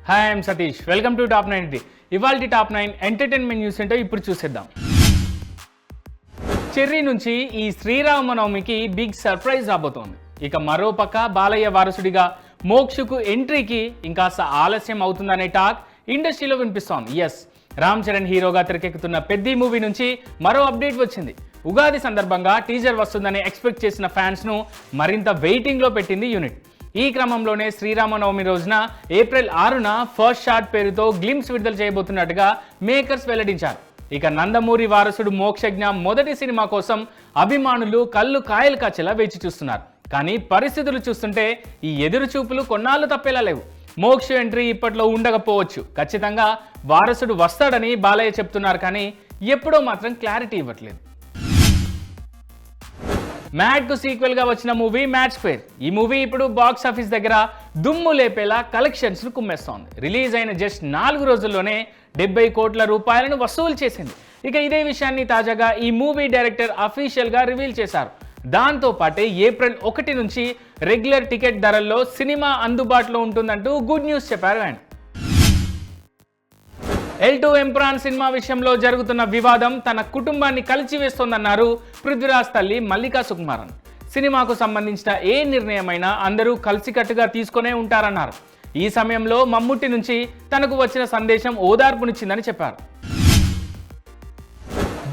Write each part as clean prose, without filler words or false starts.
Hi I'm Satish, welcome to top 90. ఇవాల్టి top 9 entertainment news ఏంటో ఇప్పుడు చూసేద్దాం. చెర్రీ నుంచి ఈ శ్రీరామనవమికి బిగ్ సర్ప్రైజ్ రాబోతోంది. ఇక మరో పక్క బాలయ్య వారసుడిగా మోక్షకు ఎంట్రీకి ఇంకాస్త ఆలస్యం అవుతుందనే టాక్ ఇండస్ట్రీలో వినిపిస్తోంది. ఎస్, రామ్ చరణ్ హీరోగా తెరకెక్కుతున్న పెద్ది మూవీ నుంచి మరో అప్డేట్ వచ్చింది. ఉగాది సందర్భంగా టీజర్ వస్తుందని ఎక్స్పెక్ట్ చేసిన ఫ్యాన్స్ను మరింత వెయిటింగ్లో పెట్టింది యూనిట్. ఈ క్రమంలోనే శ్రీరామనవమి రోజున ఏప్రిల్ 6న ఫస్ట్ షాట్ పేరుతో గ్లిమ్స్ విడుదల చేయబోతున్నట్టుగా మేకర్స్ వెల్లడించారు. ఇక నందమూరి వారసుడు మోక్షజ్ఞ మొదటి సినిమా కోసం అభిమానులు కళ్ళు కాయలు కాచేలా వేచి చూస్తున్నారు. కానీ పరిస్థితులు చూస్తుంటే ఈ ఎదురు చూపులు కొన్నాళ్ళు తప్పేలా లేవు. మోక్ష ఎంట్రీ ఇప్పట్లో ఉండకపోవచ్చు. ఖచ్చితంగా వారసుడు వస్తాడని బాలయ్య చెప్తున్నారు, కానీ ఎప్పుడో మాత్రం క్లారిటీ ఇవ్వట్లేదు. మ్యాడ్ కు సీక్వెల్ గా వచ్చిన మూవీ మ్యాడ్ స్క్వేర్. ఈ మూవీ ఇప్పుడు బాక్స్ ఆఫీస్ దగ్గర దుమ్ము లేపేలా కలెక్షన్స్ ను కుమ్మేస్తోంది. రిలీజ్ అయిన జస్ట్ 4 రోజుల్లోనే 70 కోట్ల రూపాయలను వసూలు చేసింది. ఇక ఇదే విషయాన్ని తాజాగా ఈ మూవీ డైరెక్టర్ అఫీషియల్ గా రివీల్ చేశారు. దాంతో పాటే ఏప్రిల్ 1 నుంచి రెగ్యులర్ టికెట్ ధరల్లో సినిమా అందుబాటులో ఉంటుందంటూ గుడ్ న్యూస్ చెప్పారు ఆయన. L2 ఎంప్రాన్ సినిమా విషయంలో జరుగుతున్న వివాదం తన కుటుంబాన్ని కలిచివేస్తోందన్నారు పృథ్వీరాజ్ తల్లి మల్లికా సుకుమారన్. సినిమాకు సంబంధించిన ఏ నిర్ణయమైనా అందరూ కలిసికట్టుగా తీసుకునే ఉంటారన్నారు. ఈ సమయంలో మమ్ముట్టి నుంచి తనకు వచ్చిన సందేశం ఓదార్పునిచ్చిందని చెప్పారు.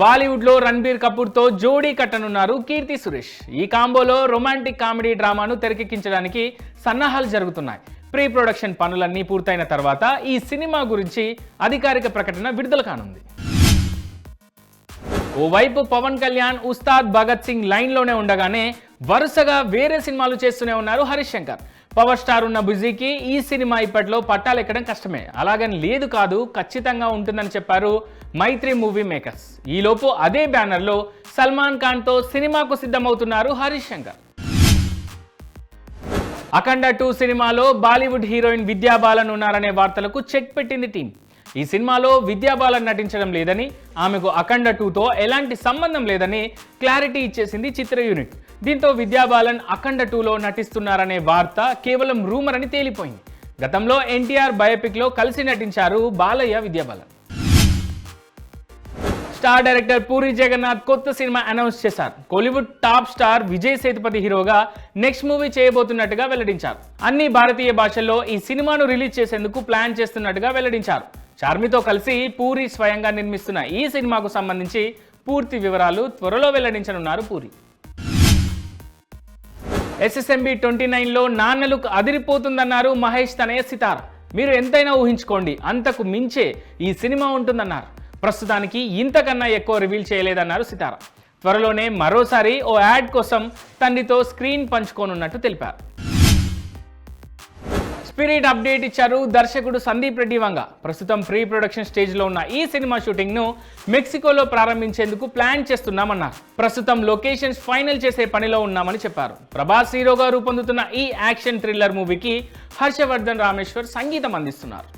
బాలీవుడ్లో రణబీర్ కపూర్తో జోడీ కట్టనున్నారు కీర్తి సురేష్. ఈ కాంబోలో రొమాంటిక్ కామెడీ డ్రామాను తెరకెక్కించడానికి సన్నాహాలు జరుగుతున్నాయి. ప్రీ ప్రొడక్షన్ పనులన్నీ పూర్తయిన తర్వాత ఈ సినిమా గురించి అధికారిక ప్రకటన విడుదల కానుంది. ఓవైపు పవన్ కళ్యాణ్, ఉస్తాద్ భగత్ సింగ్ లైన్లోనే ఉండగానే వరుసగా వేరే సినిమాలు చేస్తూనే ఉన్నారు హరీష్ శంకర్. పవర్ స్టార్ ఉన్న బిజీకి ఈ సినిమా ఇప్పట్లో పట్టాలెక్కడం కష్టమే. అలాగని లేదు కాదు, ఖచ్చితంగా ఉంటుందని చెప్పారు మైత్రి మూవీ మేకర్స్. ఈలోపు అదే బ్యానర్లో సల్మాన్ ఖాన్తో సినిమాకు సిద్ధమవుతున్నారు హరీష్ శంకర్. అఖండ 2 సినిమాలో బాలీవుడ్ హీరోయిన్ విద్యా బాలన్ ఉన్నారనే వార్తలకు చెక్ పెట్టింది టీం. ఈ సినిమాలో విద్యా బాలన్ నటించడం లేదని, ఆమెకు అఖండ 2తో ఎలాంటి సంబంధం లేదని క్లారిటీ ఇచ్చేసింది చిత్ర యూనిట్. దీంతో విద్యా బాలన్ అఖండ 2లో నటిస్తున్నారనే వార్త కేవలం రూమర్ అని తేలిపోయింది. గతంలో ఎన్టీఆర్ బయోపిక్లో కలిసి నటించారు బాలయ్య, విద్యా బాలన్. స్టార్ డైరెక్టర్ పూరి జగన్నాథ్ కొత్త సినిమా అనౌన్స్ చేశారు. Kollywood top star Vijay Sethupathi హీరోగా నెక్స్ట్ మూవీ చేయబోతున్నట్టుగా వెల్లడించారు. అన్ని భారతీయ భాషల్లో ఈ సినిమాను రిలీజ్ చేసేందుకు ప్లాన్ చేస్తున్నట్టుగా వెల్లడించారు. చార్మితో కలిసి పూరి స్వయంగా నిర్మిస్తున్న ఈ సినిమాకు సంబంధించి పూర్తి వివరాలు త్వరలో వెల్లడించనున్నారు పూరి. SSMB 29లో నాన్న లుక్ అదిరిపోతుందన్నారు మహేష్ తనయ సితార. మీరు ఎంతైనా ఊహించుకోండి, అంతకు మించే ఈ సినిమా ఉంటుందన్నారు. ప్రస్తుతానికి ఇంతకన్నా ఎక్కువ రివీల్ చేయలేదన్నారు సితార. త్వరలోనే మరోసారి ఓ యాడ్ కోసం తండ్రితో స్క్రీన్ పంచుకోనున్నట్టు తెలిపారు. స్పిరిట్ అప్డేట్ ఇచ్చారు దర్శకుడు సందీప్ రెడ్డి వంగ. ప్రస్తుతం ప్రీ ప్రొడక్షన్ స్టేజ్లో ఉన్న ఈ సినిమా షూటింగ్ను మెక్సికోలో ప్రారంభించేందుకు ప్లాన్ చేస్తున్నామన్నారు. ప్రస్తుతం లొకేషన్స్ ఫైనల్ చేసే పనిలో ఉన్నామని చెప్పారు. ప్రభాస్ హీరోగా రూపొందుతున్న ఈ యాక్షన్ థ్రిల్లర్ మూవీకి హర్షవర్ధన్ రామేశ్వర్ సంగీతం అందిస్తున్నారు.